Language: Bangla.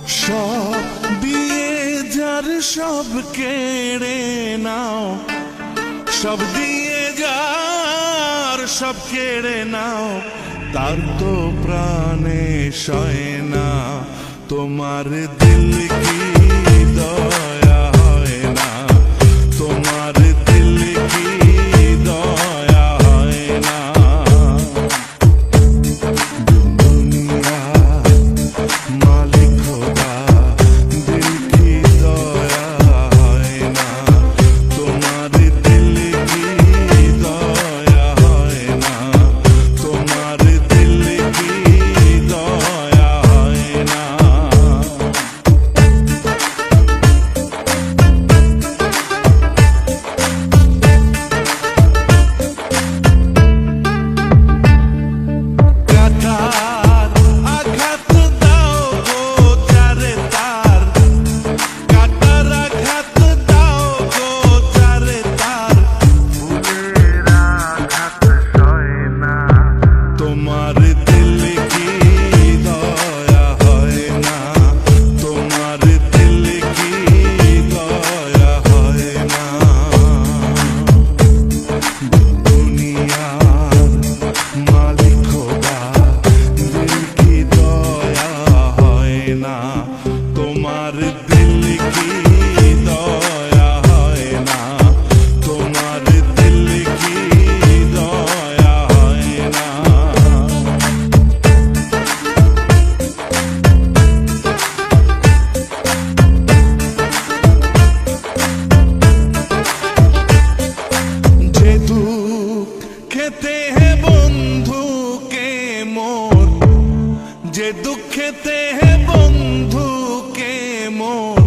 সব দিয়ে যার সব কেড়ে নাও, সব দিয়ে যার সব কেড়ে নাও, তার তো প্রাণে সয় না। তোমার দিল কি দয়া হয় না, তোমার দিল কি দয়া হয় না। দুনিয়া মালিক খোদা, দিল কি দয়া হয় না, তোমার দিল কি দয়া হয় না, তোমার দিল কি দয়া হয় না। তোমার দিল কি দয়া হয় না, তোমার দিল কি দয়া হয় না। দুনিয়ার মালিক খোদা, দিল কি দয়া হয় না, তোমার দিল কি দয়া হয় না, তোমার দিল কি দয়া হয় না। जे दुख खेते हैं बंधु के मोर, जे दुख खेते हैं बंधु के मोर,